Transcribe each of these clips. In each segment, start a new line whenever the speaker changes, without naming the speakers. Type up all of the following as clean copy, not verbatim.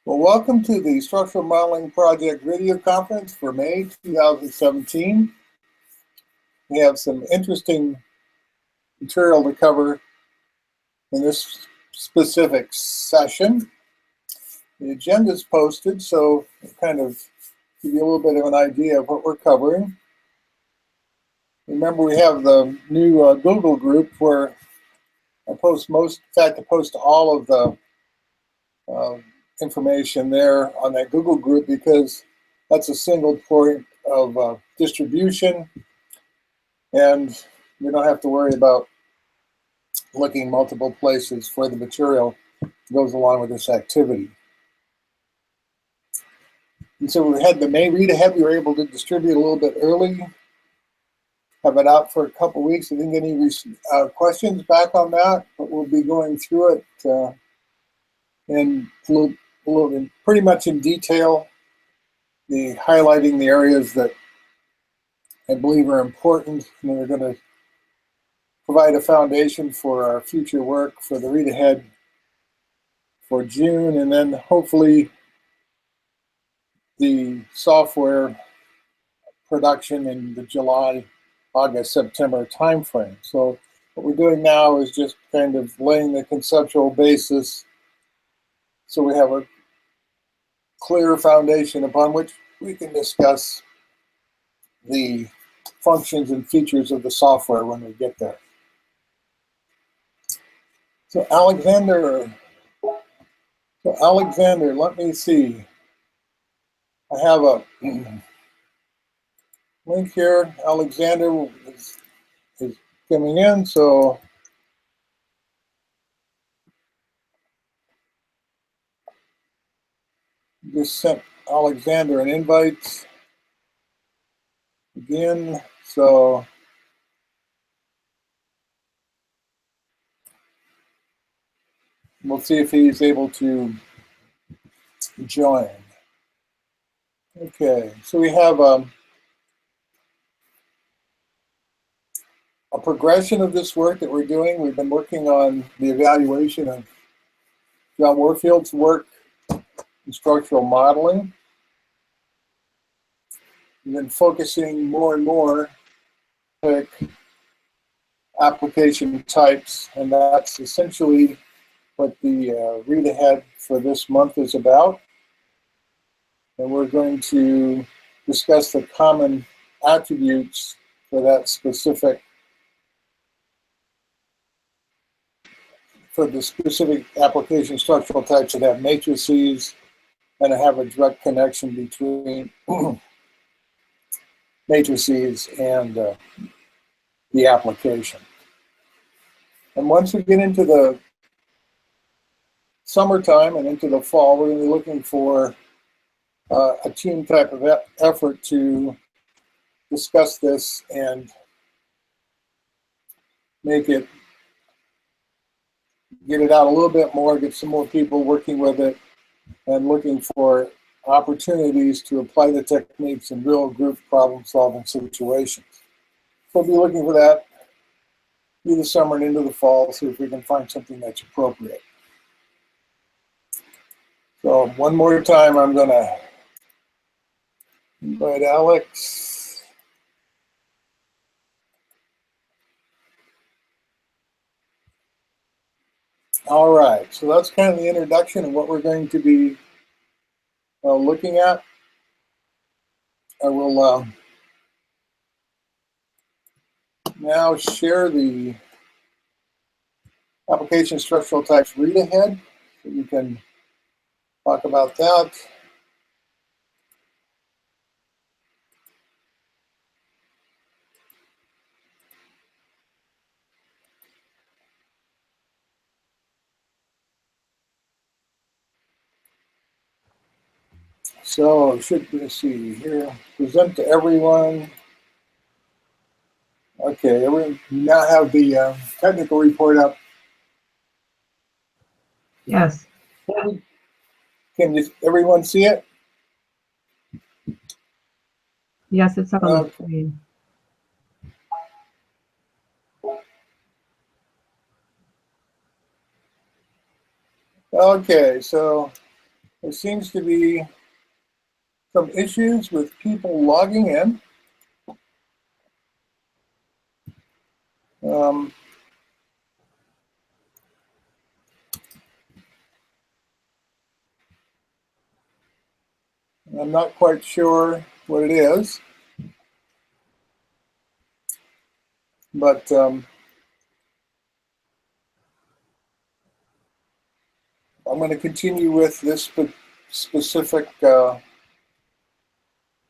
Well, welcome to the Structural Modeling Project video conference for May 2017. We have some interesting material to cover in this specific session. The agenda is posted, so I'll kind of give you a little bit of an idea of what we're covering. Remember, we have the new Google group where I post I post all of the information there on that Google group because that's a single point of distribution, and we don't have to worry about looking multiple places for the material that goes along with this activity. And so we had the May read ahead. We were able to distribute a little bit early, have it out for a couple weeks. I didn't get any questions back on that, but we'll be going through it in pretty much in detail, highlighting the areas that I believe are important, and we're going to provide a foundation for our future work for the read ahead for June, and then hopefully the software production in the July, August, September timeframe. So what we're doing now is just kind of laying the conceptual basis so we have a clear foundation upon which we can discuss the functions and features of the software when we get there. So Alexander, let me see. I have a link here. Alexander is coming in, so just sent Alexander an invite again. So we'll see if he's able to join. Okay, so we have a progression of this work that we're doing. We've been working on the evaluation of John Warfield's work in structural modeling. We've been focusing more and more on application types, and that's essentially what the read ahead for this month is about. And we're going to discuss the common attributes for that specific, for the specific application structural types that have matrices and have a direct connection between matrices and the application. And once we get into the summertime and into the fall, we're going to be looking for a team type of effort to discuss this and get it out a little bit more, get some more people working with it, and looking for opportunities to apply the techniques in real group problem-solving situations. So we'll be looking for that through the summer and into the fall, see if we can find something that's appropriate. So one more time, I'm going to invite Alex. All right, so that's kind of the introduction of what we're going to be looking at. I will now share the application structural types read ahead, so you can talk about that. So should we see here, present to everyone. Okay, we now have the technical report up.
Yes.
Can everyone see it?
Yes, it's up on the screen.
Okay, so there seems to be some issues with people logging in. I'm not quite sure what it is, but I'm going to continue with this specific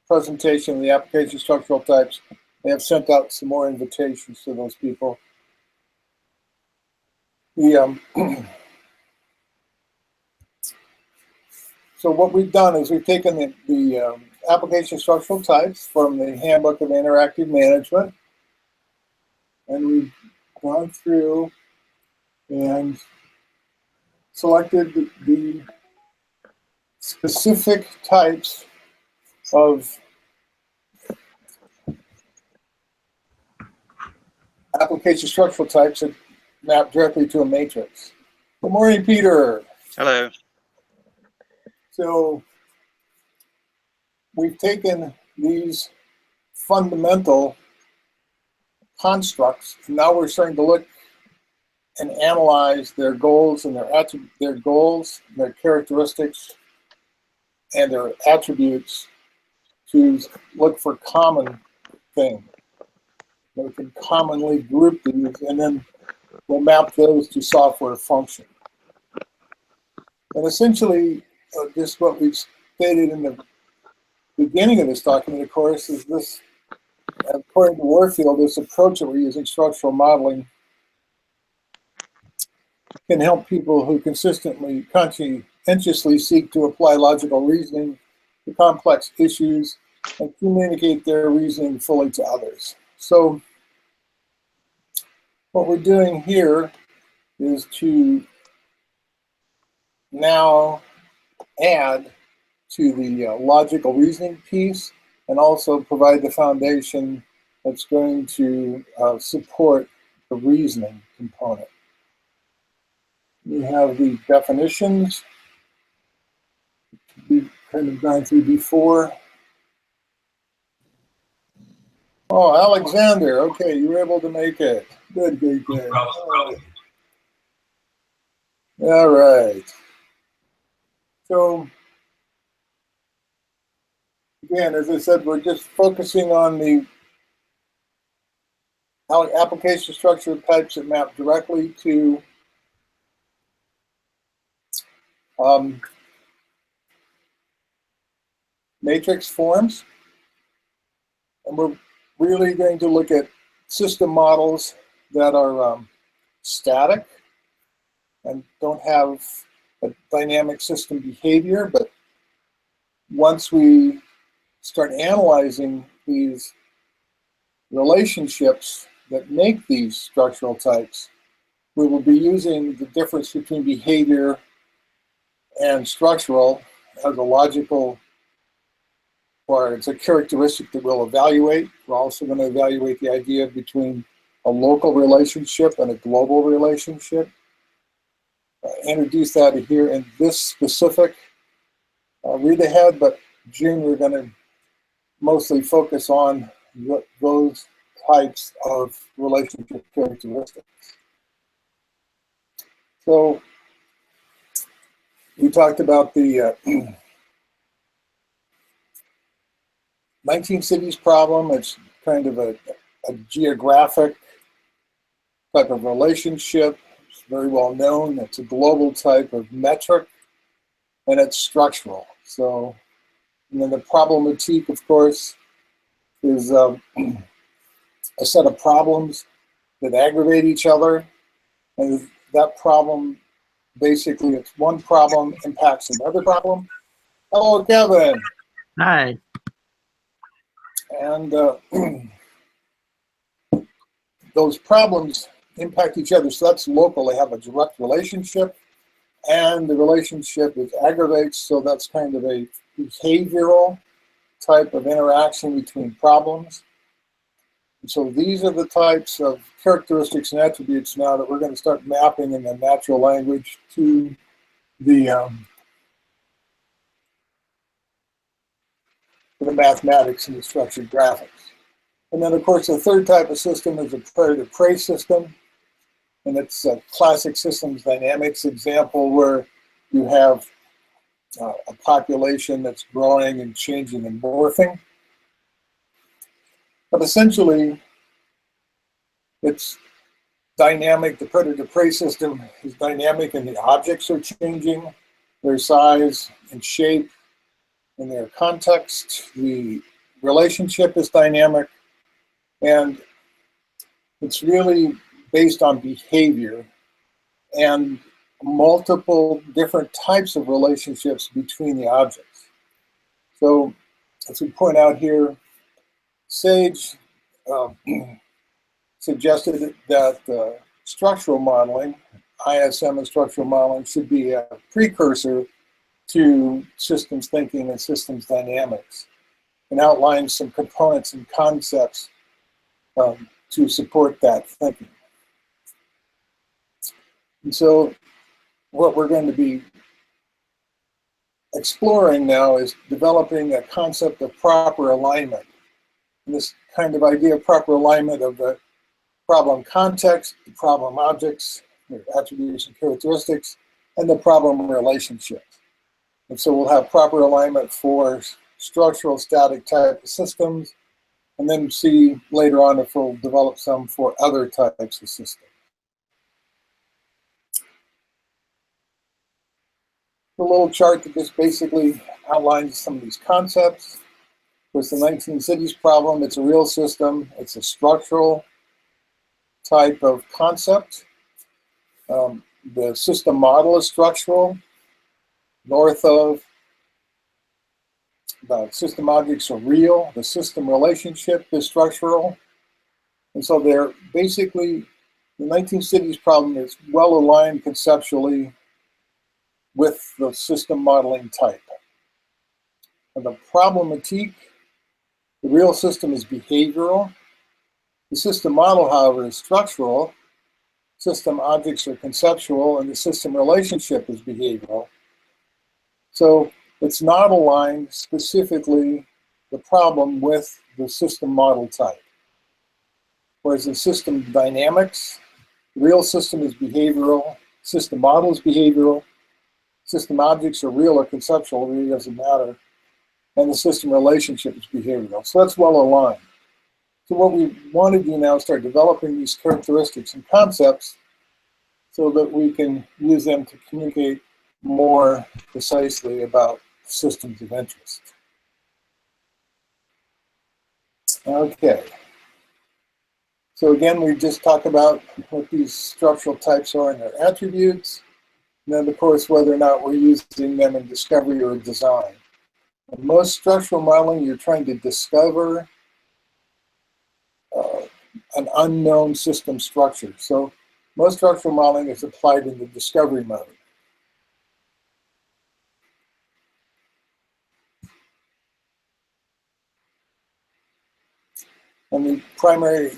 presentation of the application structural types. They have sent out some more invitations to those people. So what we've done is we've taken the application structural types from the Handbook of Interactive Management, and we've gone through and selected the specific types of application structural types that map directly to a matrix. Good morning, Peter.
Hello.
So we've taken these fundamental constructs, and now we're starting to look and analyze their goals and their goals, their characteristics, and their attributes to look for common things. We can commonly group these, and then we'll map those to software function. And essentially, just what we've stated in the beginning of this document, of course, is this, according to Warfield, this approach that we're using, structural modeling, can help people who consistently, conscientiously seek to apply logical reasoning to complex issues and communicate their reasoning fully to others. So what we're doing here is to now add to the logical reasoning piece and also provide the foundation that's going to support the reasoning component. We have the definitions we've kind of gone through before. Oh, Alexander, okay, you were able to make it. Good, good, good. All right. So, again, as I said, we're just focusing on the application structure types that map directly to matrix forms. And we're really going to look at system models that are static and don't have a dynamic system behavior, but once we start analyzing these relationships that make these structural types, we will be using the difference between behavior and structural as a logical, or it's a characteristic that we'll evaluate. We're also going to evaluate the idea between a local relationship and a global relationship. Introduce that here in this specific read ahead, but June we're going to mostly focus on those types of relationship characteristics. So we talked about the 19 cities problem. It's kind of a geographic type of relationship. It's very well known. It's a global type of metric, and it's structural. So, and then the problematique, of course, is a set of problems that aggravate each other, and that problem, basically, it's one problem impacts another problem. Hello, Kevin.
Hi.
And those problems impact each other. So that's local. They have a direct relationship, and the relationship is aggravates. So that's kind of a behavioral type of interaction between problems. And so these are the types of characteristics and attributes now that we're going to start mapping in the natural language to the for the mathematics and the structured graphics. And then, of course, the third type of system is a predator-prey system. And it's a classic systems dynamics example where you have a population that's growing and changing and morphing. But essentially, it's dynamic. The predator-prey system is dynamic and the objects are changing, their size and shape and their context. The relationship is dynamic, and it's really based on behavior and multiple different types of relationships between the objects. So, as we point out here, Sage suggested that structural modeling, ISM and structural modeling, should be a precursor to systems thinking and systems dynamics, and outlines some components and concepts to support that thinking. And so what we're going to be exploring now is developing a concept of proper alignment. And this kind of idea of proper alignment of the problem context, the problem objects, their attributes and characteristics, and the problem relationships. And so we'll have proper alignment for structural static type of systems, and then see later on if we'll develop some for other types of systems. A little chart that just basically outlines some of these concepts. With the 19 cities problem, it's a real system. It's a structural type of concept. The system model is structural. North of, the system objects are real. The system relationship is structural. And so they're basically, the 19 cities problem is well aligned conceptually with the system modeling type. And the problematique, the real system is behavioral. The system model, however, is structural. System objects are conceptual, and the system relationship is behavioral. So it's not aligned specifically the problem with the system model type. Whereas in system dynamics, the real system is behavioral, system model is behavioral, system objects are real or conceptual, it really doesn't matter, and the system relationship is behavioral. So that's well aligned. So what we want to do now is start developing these characteristics and concepts so that we can use them to communicate more precisely about systems of interest. Okay. So again, we just talked about what these structural types are and their attributes, and then of course whether or not we're using them in discovery or design. In most structural modeling, you're trying to discover an unknown system structure. So most structural modeling is applied in the discovery mode. And the primary,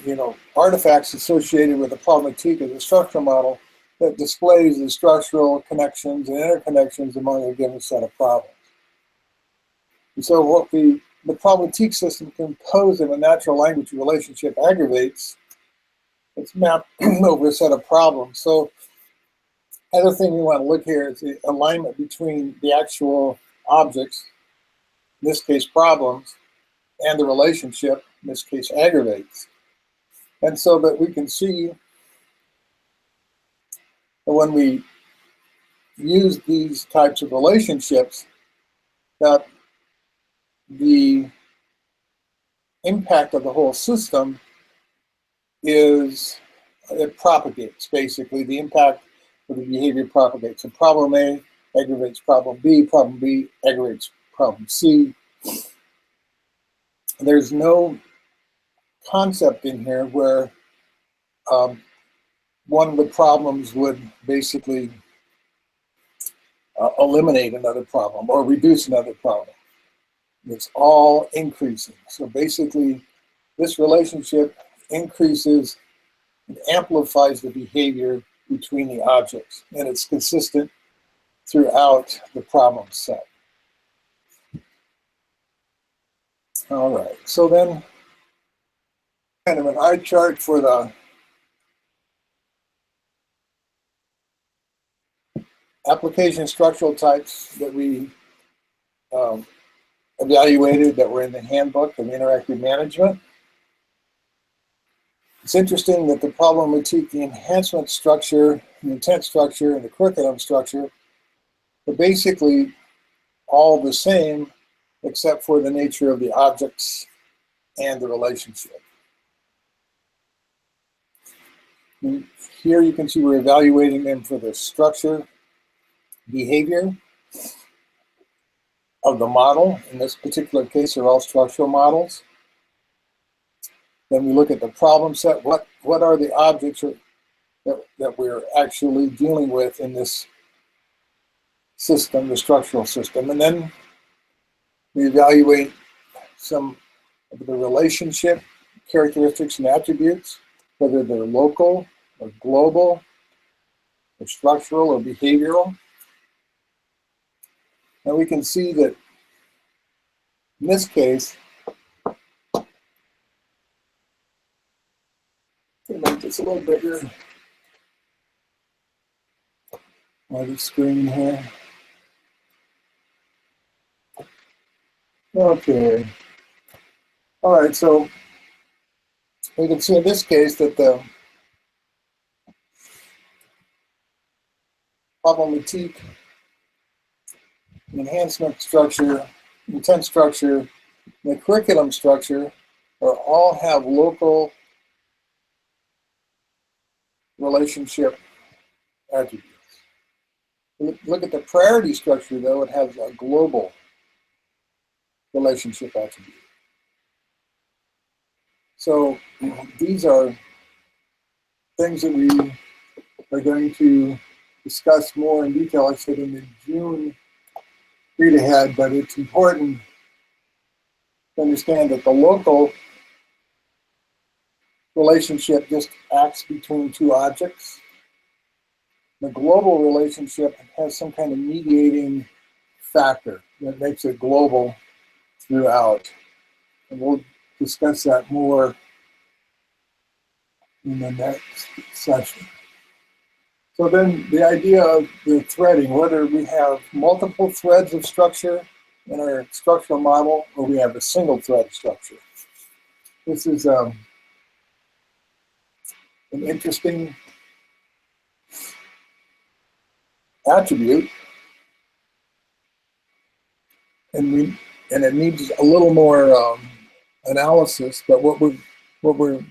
artifacts associated with the problematique of the structural model that displays the structural connections and interconnections among a given set of problems. And so what the problematique system composed of a natural language relationship aggravates, it's mapped over a set of problems. So other thing we want to look here is the alignment between the actual objects, in this case problems, and the relationship, in this case aggravates. And so that we can see that when we use these types of relationships, that the impact of the whole system is, it propagates, basically. The impact of the behavior propagates. So problem A aggravates problem B aggravates problem C. There's no concept in here where one of the problems would basically eliminate another problem or reduce another problem. It's all increasing. So basically, this relationship increases and amplifies the behavior between the objects, and it's consistent throughout the problem set. All right, so then kind of an eye chart for the application structural types that we evaluated that were in the handbook of interactive management. It's interesting that the problem would take the enhancement structure, the intent structure, and the curriculum structure are basically all the same except for the nature of the objects and the relationship. And here you can see we're evaluating them for the structure, behavior of the model. In this particular case, they're all structural models. Then we look at the problem set. What are the objects that we're actually dealing with in this system, the structural system? And then we evaluate some of the relationship characteristics and attributes, whether they're local or global or structural or behavioral. And we can see that in this case, to make this a little bigger on the screen here. Okay. All right, so we can see in this case that the problematique, enhancement structure, intent structure, and the curriculum structure all have local relationship attributes. Look at the priority structure, though. It has a global relationship attribute. So these are things that we are going to discuss more in detail, I said, in the June read ahead, but it's important to understand that the local relationship just acts between two objects. The global relationship has some kind of mediating factor that makes it global throughout. And we'll discuss that more in the next session. So then the idea of the threading, whether we have multiple threads of structure in our structural model or we have a single thread structure. This is an interesting attribute, and it needs a little more analysis. But what we're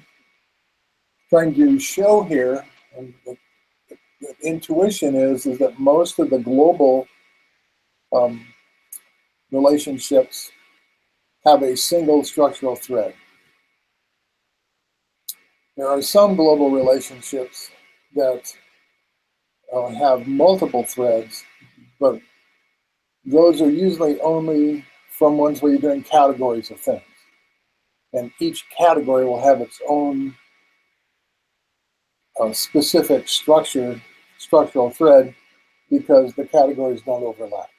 trying to show here, and the intuition is that most of the global relationships have a single structural thread. There are some global relationships that have multiple threads, but those are usually only from ones where you're doing categories of things. And each category will have its own specific structural thread, because the categories don't overlap.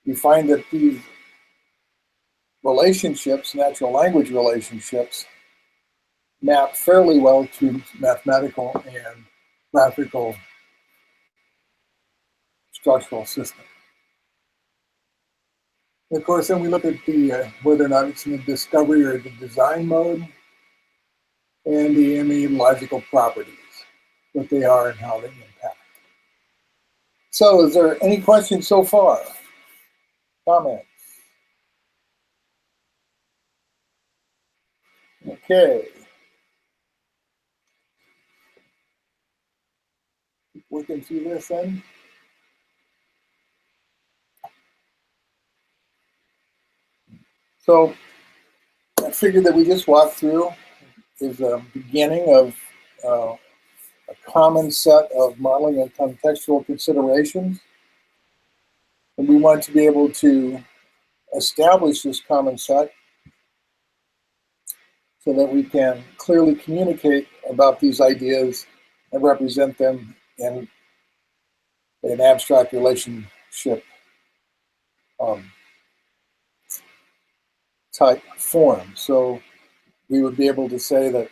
You find that these relationships, natural language relationships, map fairly well to mathematical and graphical structural systems. And of course, then we look at the whether or not it's in the discovery or the design mode, and the logical properties, what they are and how they impact. So is there any questions so far? Comments? Okay. Keep working through this then. So that figure that we just walked through is a beginning of a common set of modeling and contextual considerations. And we want to be able to establish this common set so that we can clearly communicate about these ideas and represent them in an abstract relationship type form. So we would be able to say that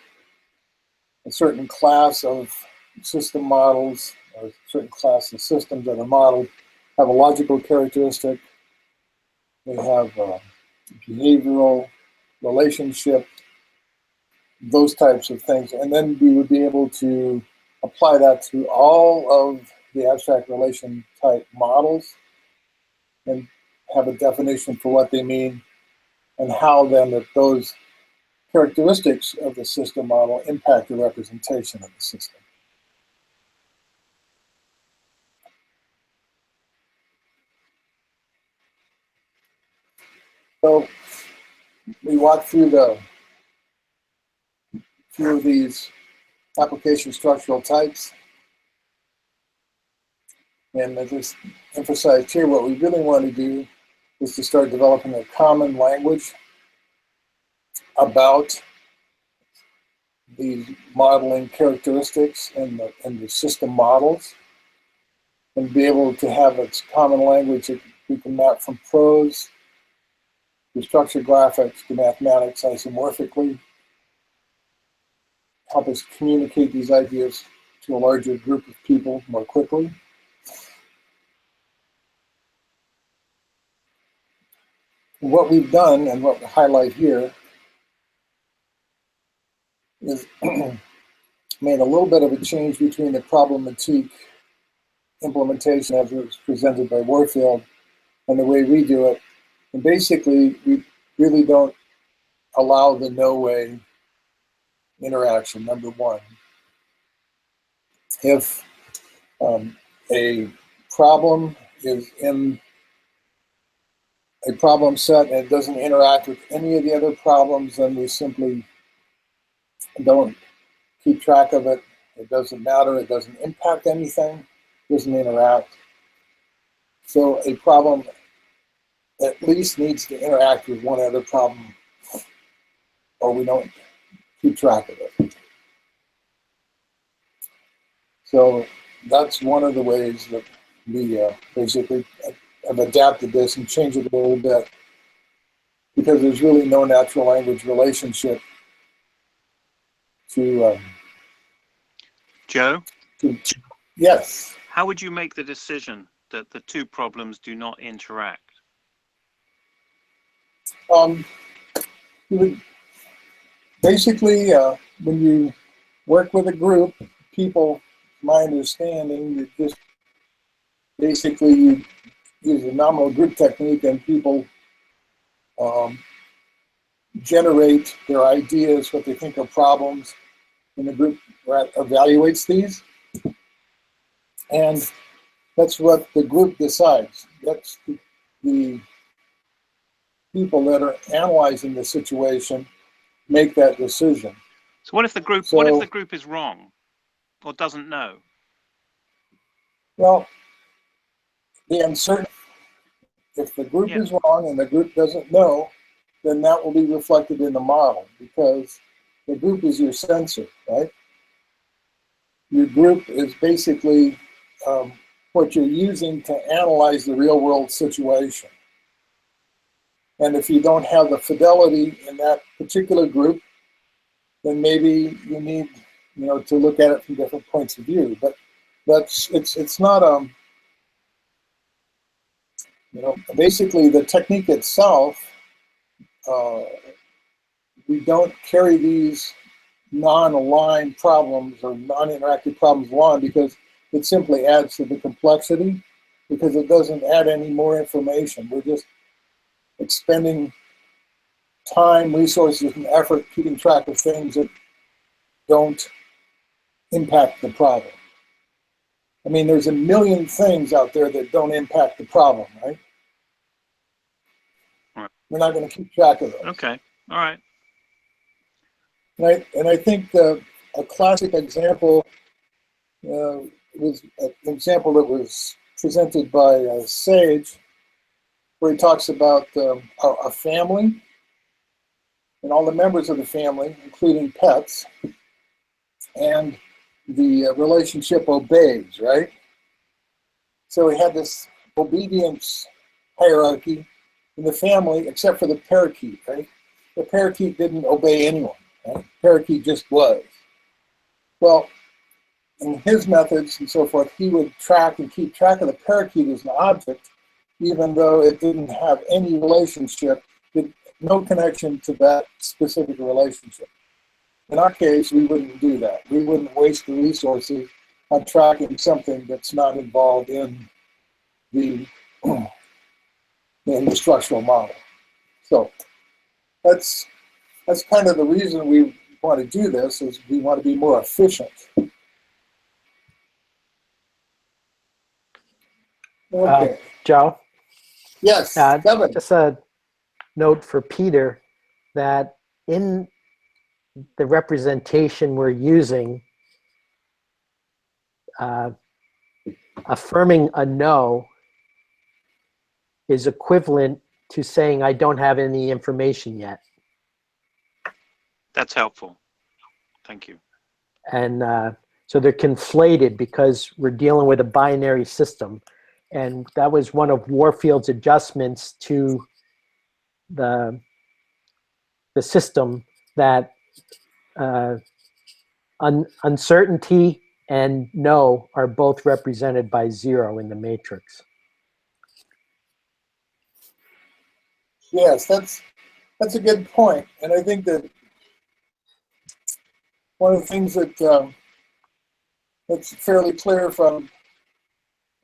a certain class of system models, or a certain class of systems that are modeled, have a logical characteristic, they have a behavioral relationship, those types of things. And then we would be able to apply that to all of the abstract relation type models and have a definition for what they mean and how then that those characteristics of the system model impact the representation of the system. So we walked through the few of these application structural types. And I just emphasized here, what we really want to do is to start developing a common language about the modeling characteristics and the system models, and be able to have its common language that we can map from prose to structured graphics to mathematics isomorphically, help us communicate these ideas to a larger group of people more quickly. What we've done, and what we highlight here, is made a little bit of a change between the problematique implementation as it was presented by Warfield and the way we do it. And basically, we really don't allow the no-way interaction, number one. If a problem is in a problem set and it doesn't interact with any of the other problems, then we simply don't keep track of it. It doesn't matter. It doesn't impact anything. It doesn't interact. So a problem at least needs to interact with one other problem, or we don't keep track of it. So that's one of the ways that we basically have adapted this and changed it a little bit, because there's really no natural language relationship to
Joe?
Yes.
How would you make the decision that the two problems do not interact?
You would basically, when you work with a group of people, my understanding, you just basically you use a nominal group technique, and people generate their ideas, what they think are problems, and the group evaluates these. And that's what the group decides. That's the people that are analyzing the situation make that decision.
So what if the group is wrong or doesn't know?
Well, the uncertainty, if the group is wrong and the group doesn't know, then that will be reflected in the model, because the group is your sensor, right? Your group is basically what you're using to analyze the real world situation. And if you don't have the fidelity in that particular group, then maybe you need, to look at it from different points of view. But it's not basically the technique itself. We don't carry these non-aligned problems or non-interactive problems along, because it simply adds to the complexity, because it doesn't add any more information. We're just expending time, resources, and effort keeping track of things that don't impact the problem. I mean, there's a million things out there that don't impact the problem, right?
Right.
We're not going to keep track of those.
Okay, all right.
And I think a classic example was an example that was presented by Sage, where he talks about a family and all the members of the family, including pets, and the relationship obeys, right? So we had this obedience hierarchy in the family, except for the parakeet, right? the parakeet didn't obey anyone. Right? Parakeet just was. Well, in his methods and so forth, he would track and keep track of the parakeet as an object, even though it didn't have any relationship, no connection to that specific relationship. In our case, we wouldn't do that. We wouldn't waste the resources on tracking something that's not involved in the structural model. So that's kind of the reason we want to do this, is we want to be more efficient. Okay.
Joe?
Yes, Kevin.
Just a note for Peter that in the representation we're using, affirming a no is equivalent to saying I don't have any information yet.
That's helpful. Thank you.
And so they're conflated because we're dealing with a binary system. And that was one of Warfield's adjustments to the system, that uncertainty and no are both represented by 0 in the matrix.
Yes, that's a good point. And I think that one of the things that that's fairly clear from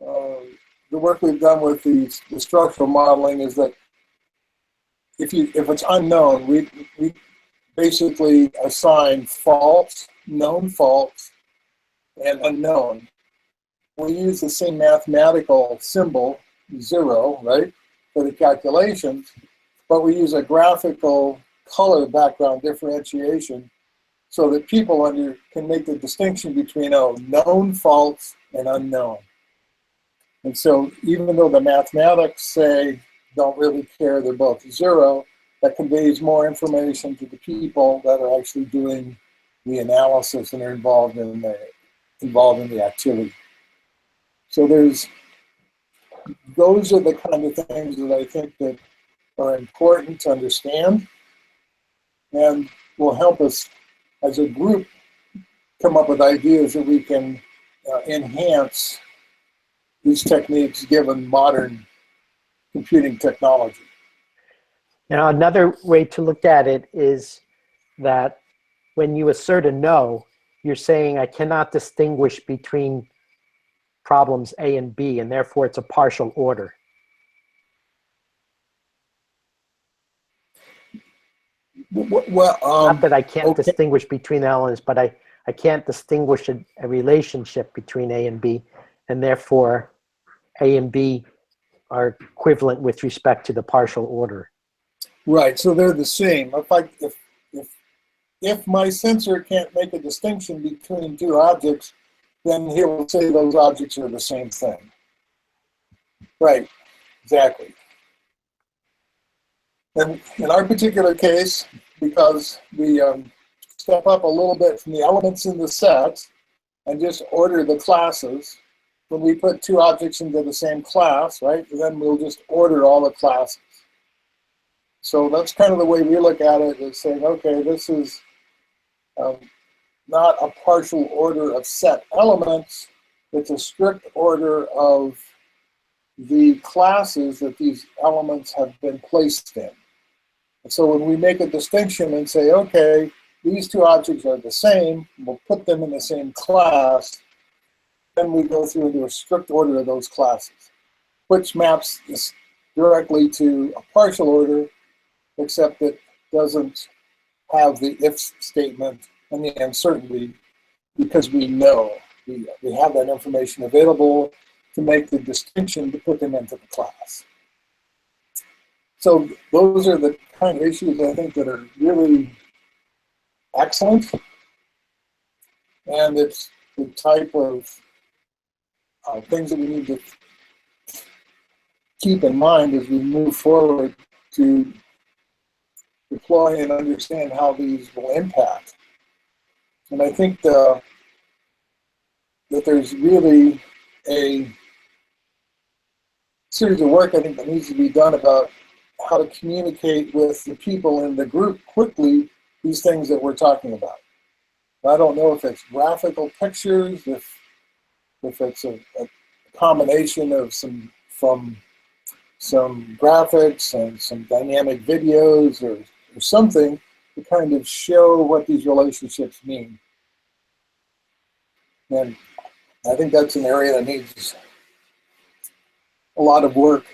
the work we've done with the structural modeling is that if it's unknown, we basically assign false, known false, and unknown. We use the same mathematical symbol, 0, right, for the calculations, but we use a graphical color background differentiation so that people can make the distinction between known false and unknown. And so even though the mathematics say don't really care, they're both 0, that conveys more information to the people that are actually doing the analysis and are involved in the activity. So those are the kind of things that I think that are important to understand and will help us as a group come up with ideas that we can enhance these techniques given modern computing technology.
Now, another way to look at it is that when you assert a no, you're saying I cannot distinguish between problems A and B, and therefore it's a partial order.
Well,
not that I can't distinguish between elements, but I can't distinguish a relationship between A and B, and therefore A and B are equivalent with respect to the partial order.
Right, so they're the same. If my sensor can't make a distinction between two objects, then he will say those objects are the same thing. Right, exactly. And in our particular case, because we step up a little bit from the elements in the set and just order the classes, when we put two objects into the same class, right, then we'll just order all the classes. So that's kind of the way we look at it, is saying, okay, this is not a partial order of set elements, it's a strict order of the classes that these elements have been placed in. And so when we make a distinction and say, okay, these two objects are the same, we'll put them in the same class, then we go through into a strict order of those classes, which maps this directly to a partial order, except it doesn't have the if statement and the uncertainty, because we know, we have that information available to make the distinction to put them into the class. So those are the kind of issues I think that are really excellent, and it's the type of things that we need to keep in mind as we move forward to deploy and understand how these will impact. And I think that there's really a series of work I think that needs to be done about how to communicate with the people in the group quickly these things that we're talking about. I don't know if it's graphical pictures, if it's a combination of some graphics and some dynamic videos or something to kind of show what these relationships mean. And I think that's an area that needs a lot of work,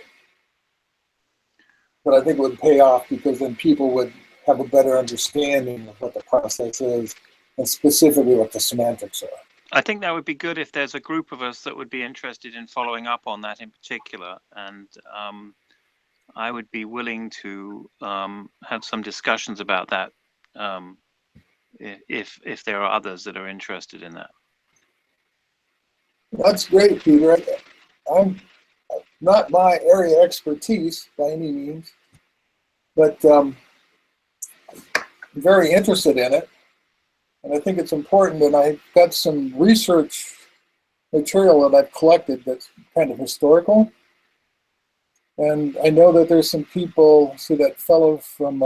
but I think it would pay off because then people would have a better understanding of what the process is and specifically what the semantics are.
I think that would be good if there's a group of us that would be interested in following up on that in particular. And I would be willing to have some discussions about that if there are others that are interested in that.
That's great, Peter. I'm not my area expertise by any means, but very interested in it. And I think it's important, and I've got some research material that I've collected that's kind of historical. And I know that there's some people, so that fellow from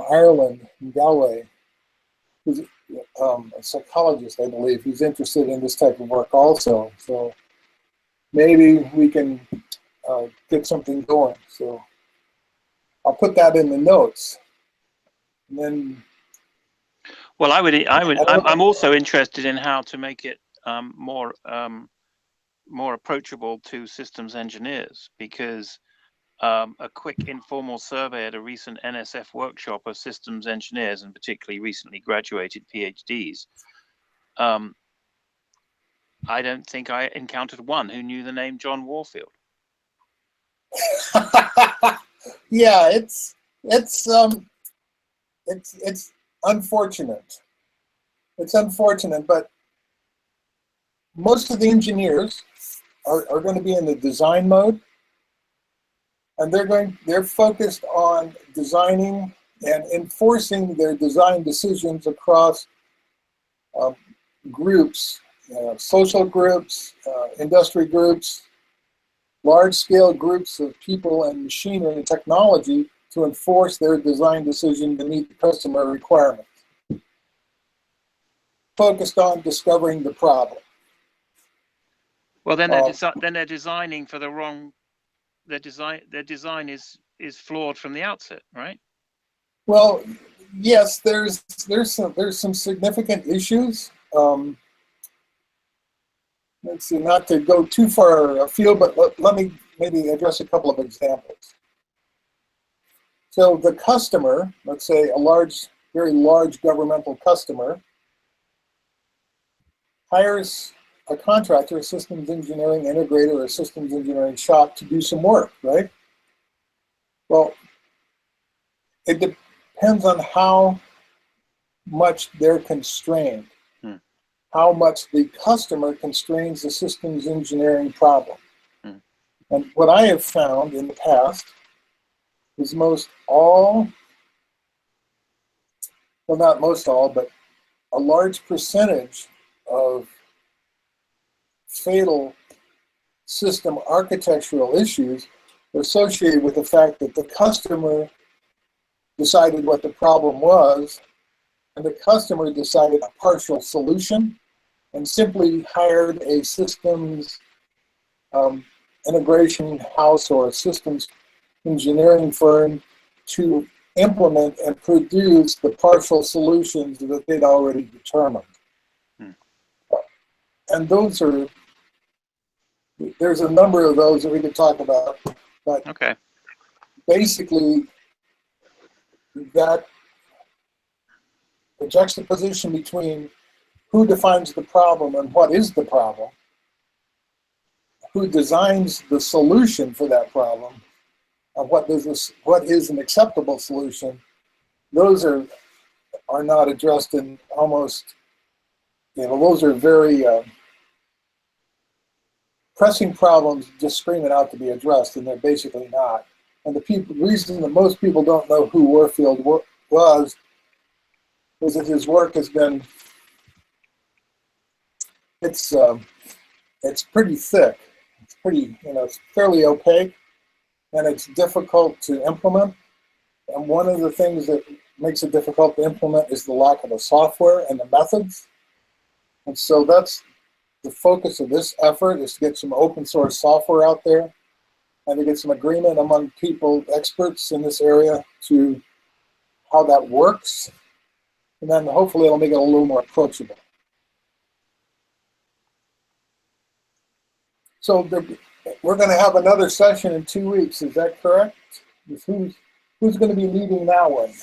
Ireland, in Galway, who's a psychologist, I believe, who's interested in this type of work also. So maybe we can get something going. So I'll put that in the notes. And then,
well, I'm also interested in how to make it more approachable to systems engineers, because a quick informal survey at a recent NSF workshop of systems engineers, and particularly recently graduated PhDs, I don't think I encountered one who knew the name John Warfield.
yeah, it's unfortunate. It's unfortunate, but most of the engineers are going to be in the design mode, and they're focused on designing and enforcing their design decisions across groups, social groups, industry groups, large-scale groups of people and machinery and technology to enforce their design decision to meet the customer requirements. Focused on discovering the problem.
Well, then they're designing for the wrong. Their design is flawed from the outset, right?
Well, yes, there's some significant issues. Let's see, not to go too far afield, but let me maybe address a couple of examples. So the customer, let's say a very large governmental customer, hires a contractor, a systems engineering integrator, or a systems engineering shop to do some work, right? Well, it depends on how much they're constrained, how much the customer constrains the systems engineering problem. And what I have found in the past is not most all, but a large percentage of fatal system architectural issues are associated with the fact that the customer decided what the problem was, and the customer decided a partial solution and simply hired a systems integration house or a systems engineering firm to implement and produce the partial solutions that they'd already determined. And there's a number of those that we could talk about, but
okay.
Basically that the juxtaposition between who defines the problem and what is the problem, who designs the solution for that problem, and what is an acceptable solution, those are not addressed in almost, those are very pressing problems just screaming out to be addressed, and they're basically not. And the reason that most people don't know who Warfield was that his work has been, it's pretty thick. It's pretty, it's fairly opaque. and it's difficult to implement. And one of the things that makes it difficult to implement is the lack of the software and the methods. And so that's the focus of this effort, is to get some open source software out there and to get some agreement among people, experts in this area, to how that works. And then hopefully it'll make it a little more approachable. So we're going to have another session in 2 weeks. Is that correct? Who's going to be leading that one?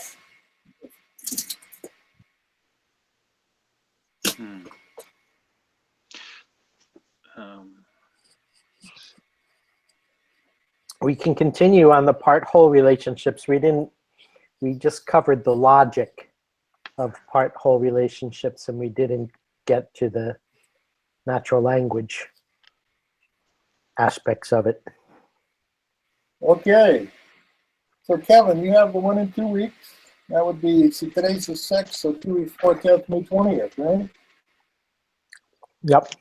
We can continue on the part-whole relationships. We just covered the logic of part-whole relationships, and we didn't get to the natural language aspects of it.
Okay. So Kevin, you have the one in 2 weeks. That would be, see, today's the 6th, so 2 weeks, 14th, May 20th, right?
Yep.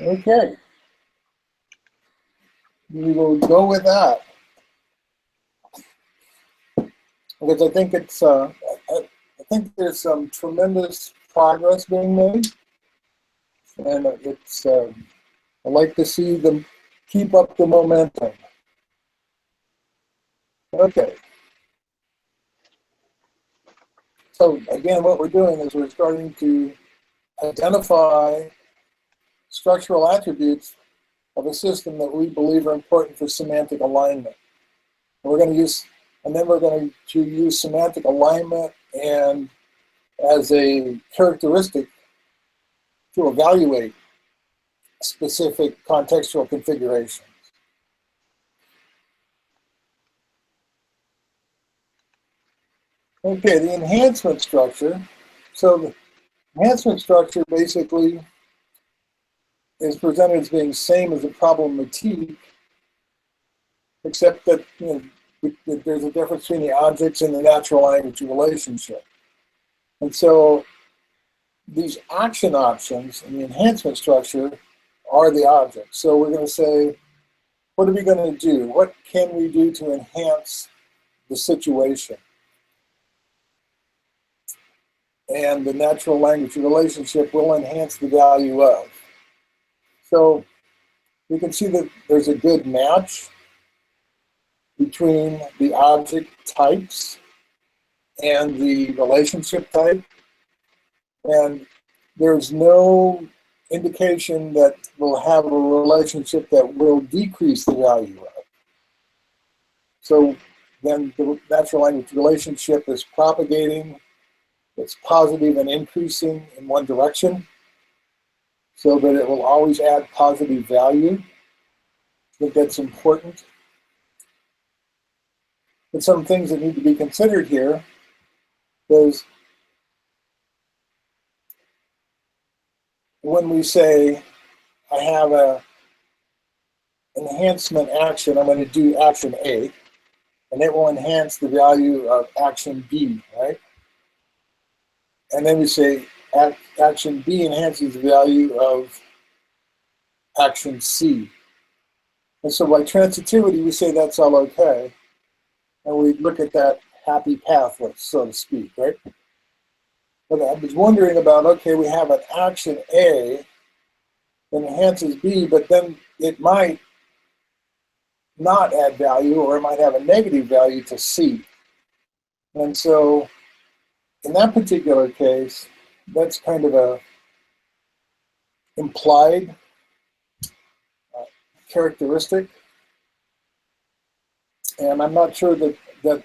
Okay. We will go with that. Because I think it's, I think there's some tremendous progress being made. And it's, I like to see them keep up the momentum. Okay. So again, what we're doing is we're starting to identify structural attributes of a system that we believe are important for semantic alignment. And we're going to use, and then we're going to use semantic alignment and as a characteristic to evaluate specific contextual configurations. Okay, the enhancement structure. So the enhancement structure basically is presented as being same as the problem motif, except that, you know, there's a difference between the objects and the natural language relationship. And so these action options in the enhancement structure are the objects. So we're going to say, what are we going to do? What can we do to enhance the situation? And the natural language relationship will enhance the value of. So we can see that there's a good match between the object types and the relationship type. And there's no indication that we'll have a relationship that will decrease the value of. So then the natural language relationship is propagating. It's positive and increasing in one direction, so that it will always add positive value. I think that's important. But some things that need to be considered here is when we say, I have a enhancement action, I'm going to do action A, and it will enhance the value of action B, right? And then we say action B enhances the value of action C. And so by transitivity, we say that's all okay. And we look at that happy path, so to speak, right? But I was wondering about, okay, we have an action A that enhances B, but then it might not add value, or it might have a negative value to C. And so in that particular case, that's kind of a implied characteristic. And I'm not sure that the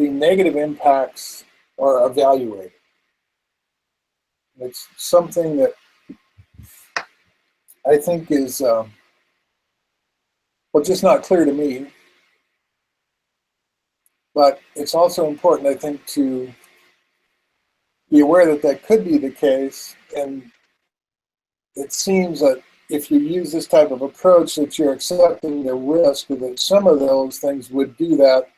negative impacts are evaluated. It's something that I think is, well, just not clear to me. But it's also important, I think, to be aware that that could be the case. And it seems that if you use this type of approach, that you're accepting the risk that some of those things would do that,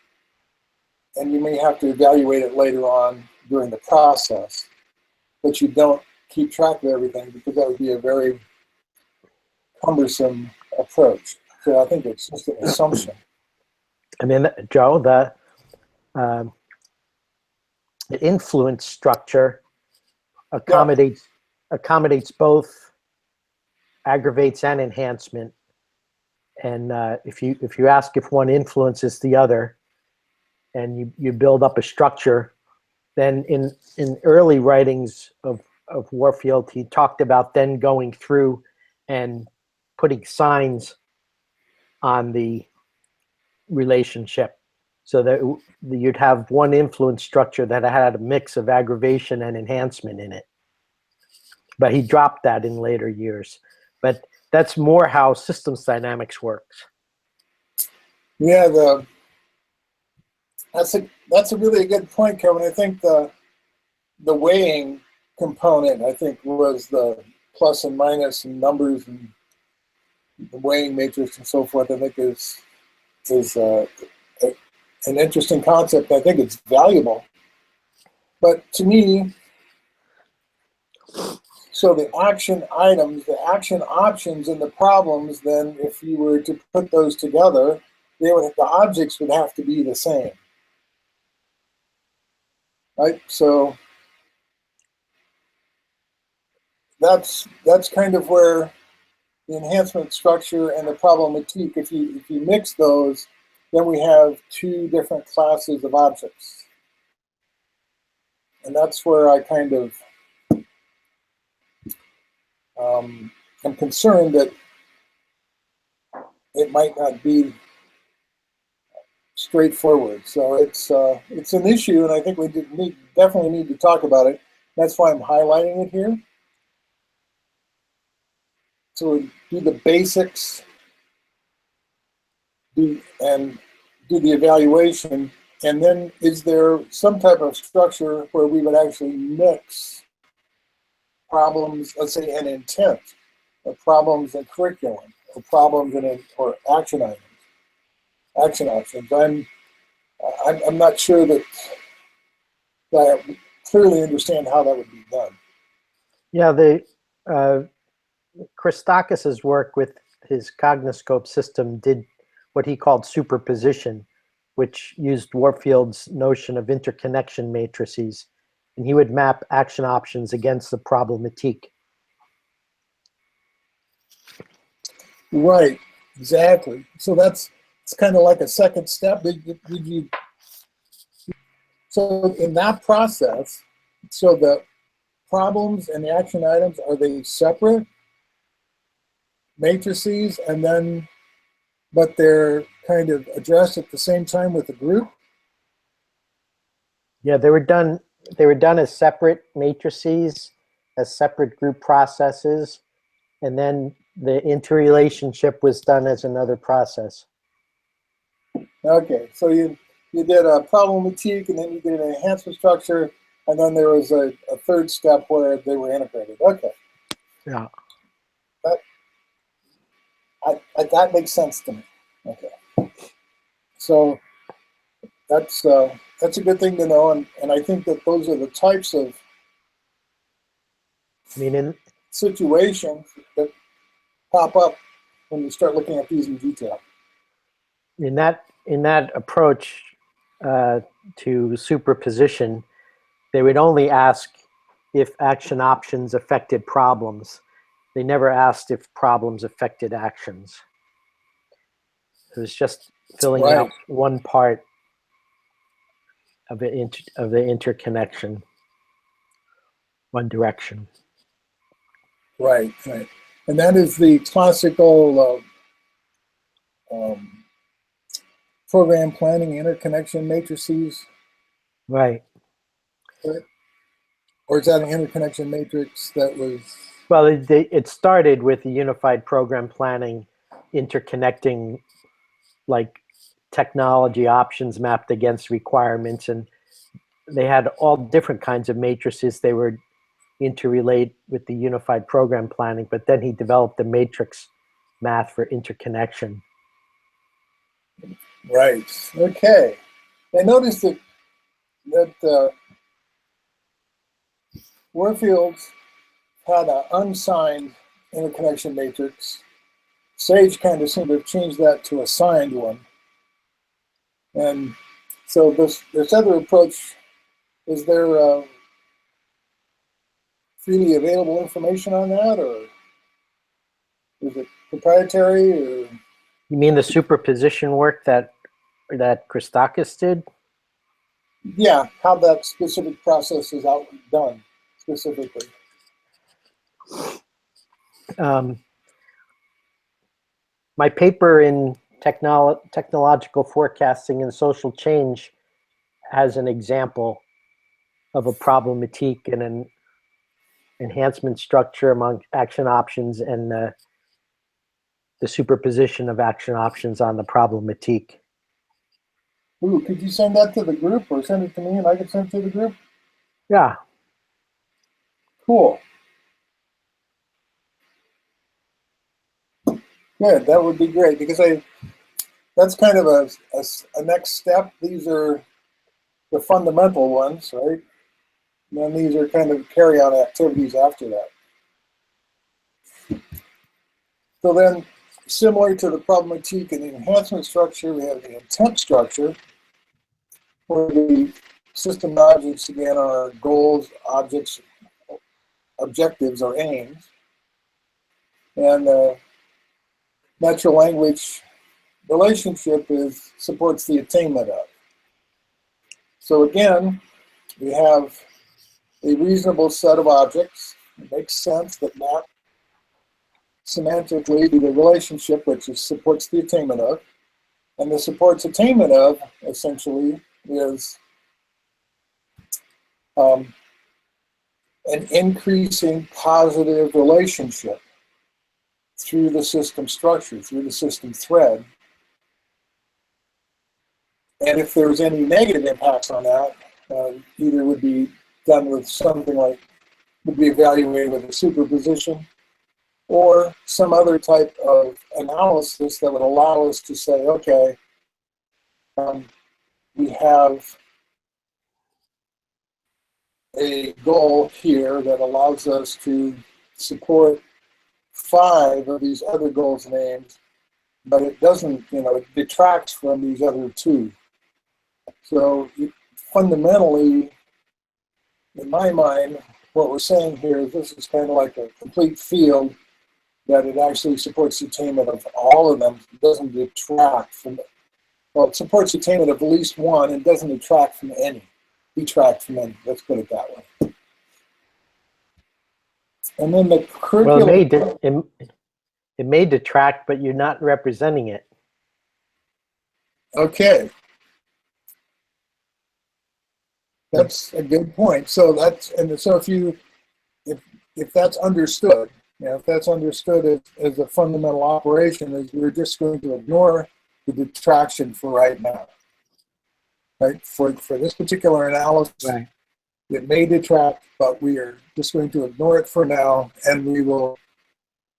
and you may have to evaluate it later on during the process. But you don't keep track of everything, because that would be a very cumbersome approach. So I think it's just an assumption.
I mean, Joe, the influence structure accommodates both aggravates and enhancement. And if you ask if one influences the other, and you build up a structure, then in early writings of Warfield, he talked about then going through and putting signs on the relationship, so that you'd have one influence structure that had a mix of aggravation and enhancement in it. But he dropped that in later years. But that's more how systems dynamics works.
Yeah, that's a really good point, Kevin. I think the weighing component, I think, was the plus and minus and numbers and the weighing matrix and so forth. I think is an interesting concept. I think it's valuable. But to me, so the action items, the action options, and the problems, then if you were to put those together, the objects would have to be the same. Right? So that's kind of where the enhancement structure and the problematique, if you mix those, then we have two different classes of objects. And that's where I kind of am concerned that it might not be straightforward. So it's an issue, and I think we definitely need to talk about it. That's why I'm highlighting it here. So we do the basics, do the evaluation, and then is there some type of structure where we would actually mix problems, let's say an intent, or problems and curriculum, or problems or action items, action options. I'm not sure that I clearly understand how that would be done.
Yeah, Christakis's work with his Cognoscope system did what he called superposition, which used Warfield's notion of interconnection matrices, and he would map action options against the problematique.
Right, exactly. So it's kind of like a second step. So in that process, so the problems and the action items, are they separate matrices, and then but they're kind of addressed at the same time with the group?
Yeah, they were done as separate matrices, as separate group processes, and then the interrelationship was done as another process.
Okay, so you did a problematique, and then you did an enhancement structure, and then there was a third step where they were integrated. Okay.
Yeah.
That makes sense to me. Okay. So that's a good thing to know, and I think that those are the types of situations that pop up when you start looking at these in detail.
In that approach to superposition, they would only ask if action options affected problems. They never asked if problems affected actions. It was just filling out one part of the interconnection, one direction.
Right. And that is the classical program planning interconnection matrices.
Right.
Or is that an interconnection matrix that was...
Well, it started with the unified program planning, interconnecting like technology options mapped against requirements, and they had all different kinds of matrices they would interrelate with the unified program planning, but then he developed the matrix math for interconnection.
Right. Okay. I noticed that Warfield had an unsigned interconnection matrix. Sage kind of seemed to have changed that to a signed one. And so this other approach, is there freely available information on that, or is it proprietary? Or
You mean the superposition work that Christakis did?
yeah, how that specific process is done specifically?
My paper in technological forecasting and social change has an example of a problematique and an enhancement structure among action options and the superposition of action options on the problematique.
Ooh, could you send that to the group, or send it to me and I can send it to the group?
Yeah,
Cool. Good, that would be great, because that's kind of a next step. These are the fundamental ones, right? And then these are kind of carry-on activities after that. So then, similar to the problematique and the enhancement structure, we have the intent structure, where the system objects, again, are goals, objects, objectives, or aims. And natural language relationship supports the attainment of. So again, we have a reasonable set of objects. It makes sense that map semantically to the relationship which supports the attainment of. And the supports attainment of, essentially, is an increasing positive relationship through the system structure, through the system thread. And if there's any negative impacts on that, either would be done with something like, would be evaluated with a superposition, or some other type of analysis that would allow us to say, okay, we have a goal here that allows us to support 5 of these other goals and aims, but it doesn't, it detracts from these other 2. So fundamentally, in my mind, what we're saying here is this is kind of like a complete field, that it actually supports the attainment of all of them. It doesn't detract from, well, it supports attainment of at least one and doesn't detract from any. Let's put it that way. And then the curriculum.
Well, it may detract, but you're not representing it.
Okay. That's a good point. So if that's understood, if that's understood as a fundamental operation, is we're just going to ignore the detraction for right now. Right? For this particular analysis,
right,
it may detract, but we are just going to ignore it for now, and we will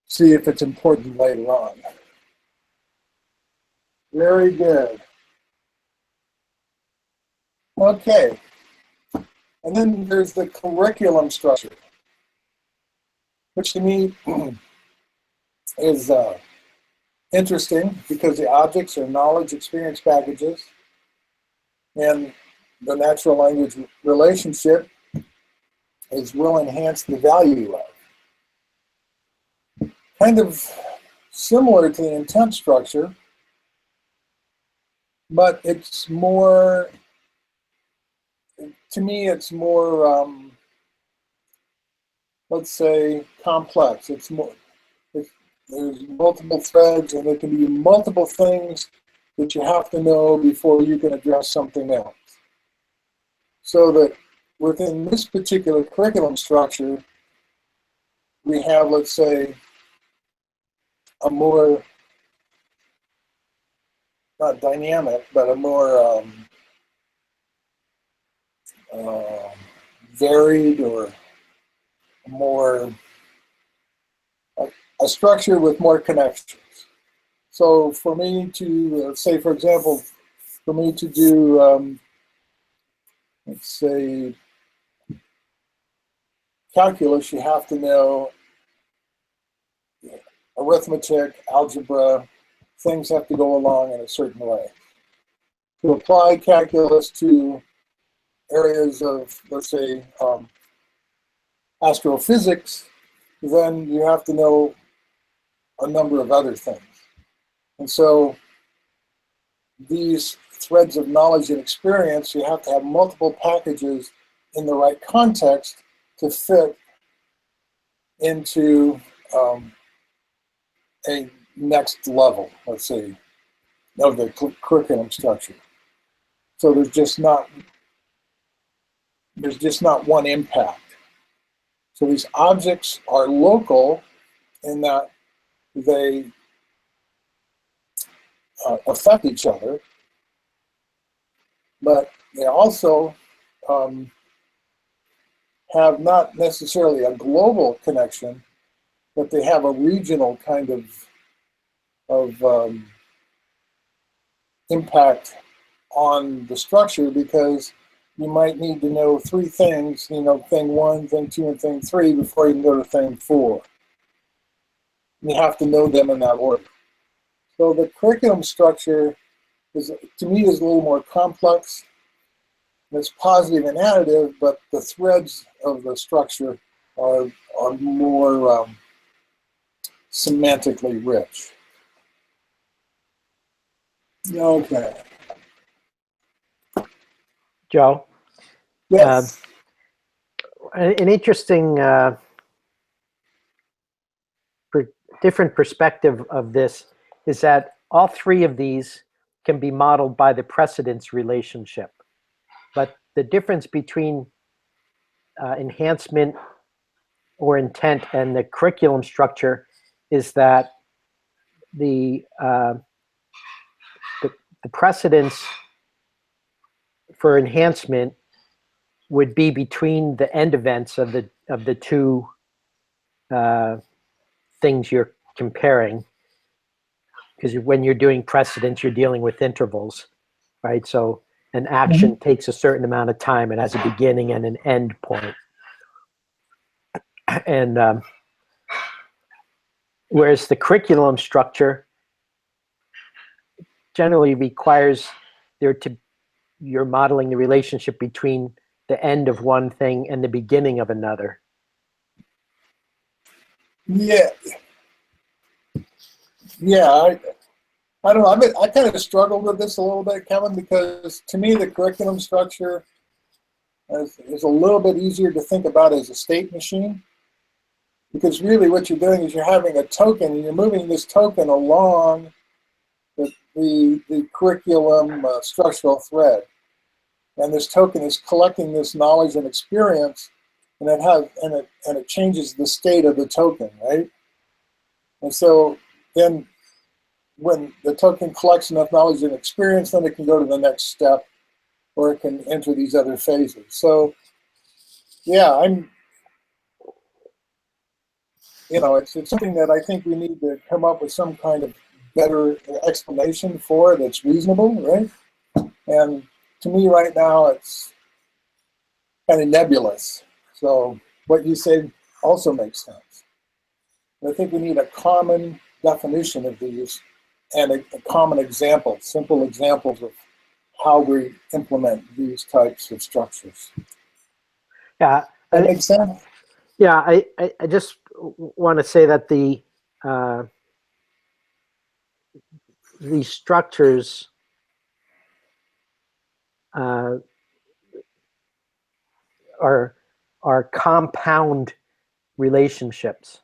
see if it's important later on. Very good. Okay. And then there's the curriculum structure, which to me is interesting because the objects are knowledge experience packages, and the natural language relationship will enhance the value of. Kind of similar to the intent structure, but it's more, to me, it's more, let's say, complex. There's multiple threads, and there can be multiple things that you have to know before you can address something else. So that within this particular curriculum structure, we have, let's say, a more, not dynamic, but a more varied, or more, a structure with more connections. So for me to, say, for example, for me to do, let's say, calculus, you have to know arithmetic, algebra, things have to go along in a certain way. to apply calculus to areas of, let's say, astrophysics, then you have to know a number of other things. And so these threads of knowledge and experience, you have to have multiple packages in the right context to fit into a next level, let's say, of the curriculum structure. So there's just not one impact. So these objects are local in that they affect each other, but they also have not necessarily a global connection, but they have a regional kind of impact on the structure, because you might need to know three things, you know, thing one, thing two, and thing three before you can go to thing four. You have to know them in that order. So the curriculum structure is, to me, is a little more complex. It's positive and additive, but the threads of the structure are more semantically rich. Okay.
Joe,
Yes.
an interesting different perspective of this is that all three of these can be modeled by the precedence relationship. But the difference between enhancement or intent and the curriculum structure is that the precedence for enhancement would be between the end events of the two things you're comparing, because when you're doing precedence, you're dealing with intervals, right? So an action takes a certain amount of time. It has a beginning and an end point. And whereas the curriculum structure generally requires you're modeling the relationship between the end of one thing and the beginning of another.
Yeah. Yeah, I don't know. I kind of struggled with this a little bit, Kevin, because to me the curriculum structure is a little bit easier to think about as a state machine, because really what you're doing is you're having a token and you're moving this token along the curriculum structural thread, and this token is collecting this knowledge and experience, and it changes the state of the token, right? And so then when the token collects enough knowledge and experience, then it can go to the next step, or it can enter these other phases. So yeah, it's something that I think we need to come up with some kind of better explanation for that's reasonable, right? And to me right now, it's kind of nebulous. So what you say also makes sense. I think we need a common definition of these and a common example, simple examples of how we implement these types of structures.
Yeah.
That makes sense?
Yeah, I just want to say that these structures are compound relationships.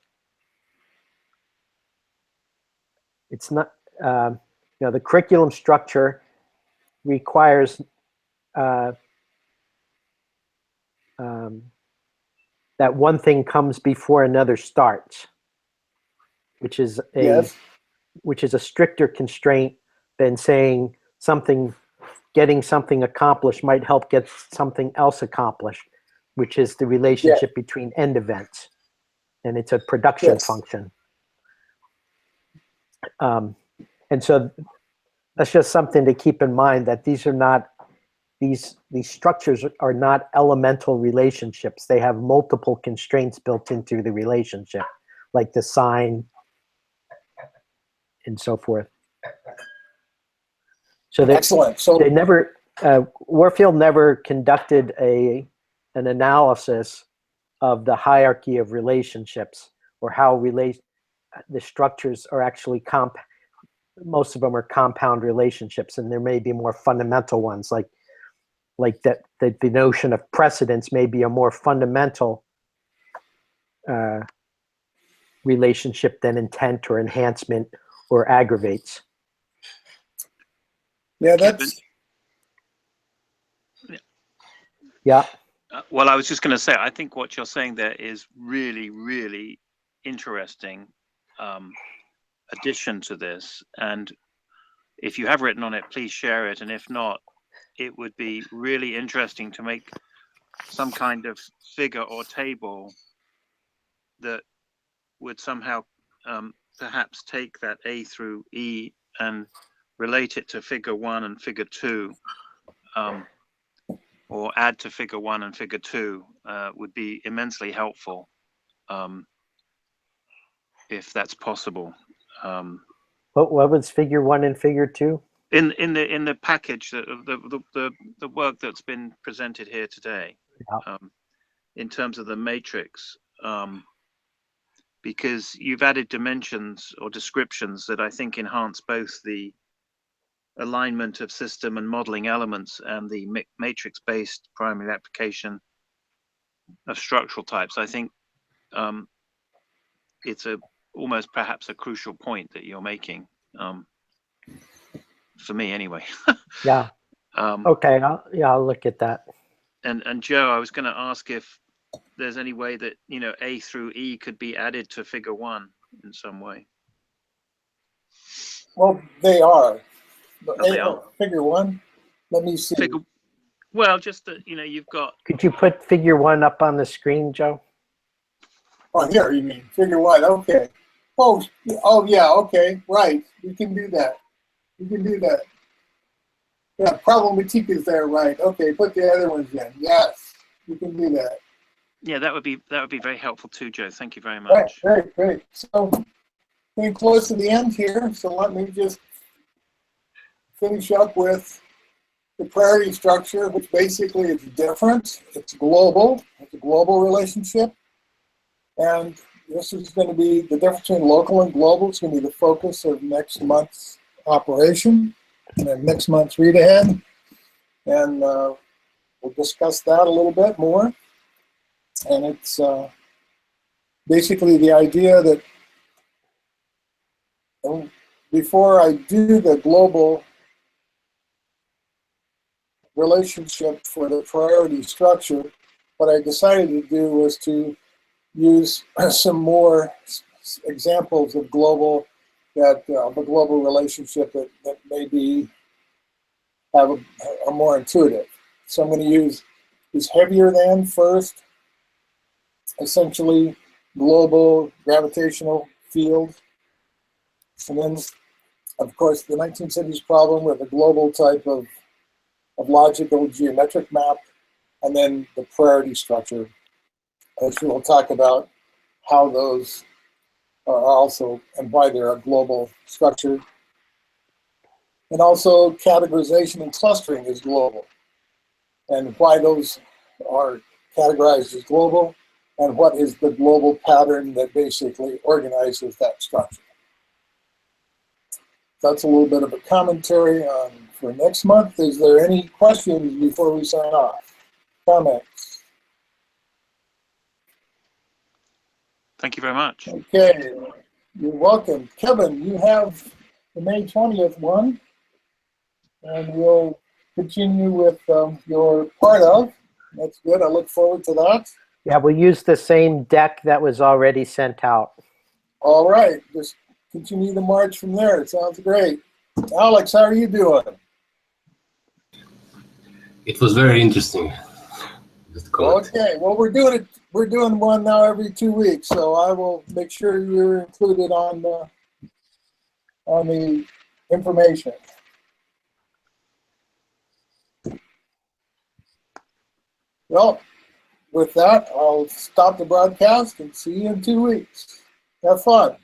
It's not, the curriculum structure requires that one thing comes before another starts, which is a stricter constraint than saying getting something accomplished might help get something else accomplished, which is the relationship between end events, and it's a production function. And so that's just something to keep in mind, that these are not, these structures are not elemental relationships. They have multiple constraints built into the relationship, like the sign and so forth. So they
Excellent. So
never, Warfield never conducted an analysis of the hierarchy of relationships, or how the structures are actually most of them are compound relationships, and there may be more fundamental ones, like that the notion of precedence may be a more fundamental relationship than intent or enhancement or aggravates.
yeah, that's
Yeah.
Well, I was just going to say, I think what you're saying there is really, really interesting addition to this. And if you have written on it, please share it. And if not, it would be really interesting to make some kind of figure or table that would somehow perhaps take that A through E and relate it to figure 1 and figure 2, or add to figure 1 and figure 2, would be immensely helpful, if that's possible.
What was figure 1 and figure 2?
In the package, the work that's been presented here today,
Yeah.
in terms of the matrix, because you've added dimensions or descriptions that I think enhance both the alignment of system and modeling elements and the matrix-based primary application of structural types. I think it's almost perhaps a crucial point that you're making, for me anyway.
Yeah. Okay. I'll look at that.
And Joe, I was going to ask if there's any way that, A through E could be added to figure 1 in some way.
well, they are. But
Oh, they are.
Figure 1. Let me see.
Well, just that, you've got.
Could you put figure 1 up on the screen, Joe?
Oh, here you mean figure 1? Okay. Oh, yeah. Okay, right. We can do that. Yeah, problematique is there, right? Okay, put the other ones in. Yes, we can do that.
Yeah, that would be very helpful too, Joe. Thank you very much.
Great. So, getting close to the end here. So let me just finish up with the priority structure, which basically is different. It's global. It's a global relationship. And this is going to be the difference between local and global. It's going to be the focus of next month's operation and next month's read ahead. And we'll discuss that a little bit more. And it's basically the idea that before I do the global relationship for the priority structure, what I decided to do was to use some more examples of global, the global relationship that maybe are more intuitive. So I'm going to use is heavier than first, essentially global gravitational field. And then, of course, the 1970s problem with a global type of logical geometric map, and then the priority structure, which we'll talk about how those are also and why they're a global structure. And also categorization and clustering is global, and why those are categorized as global, and what is the global pattern that basically organizes that structure. That's a little bit of a commentary on for next month. Is there any questions before we sign off? Comments?
Thank you very much.
Okay, you're welcome. Kevin, you have the May 20th one, and we'll continue with your part of. That's good. I look forward to that.
Yeah, we'll use the same deck that was already sent out.
All right, just continue the march from there. It sounds great. Alex, how are you doing?
It was very interesting.
Okay, well, we're doing one now every 2 weeks, so I will make sure you're included on the information. Well, with that, I'll stop the broadcast and see you in 2 weeks. Have fun.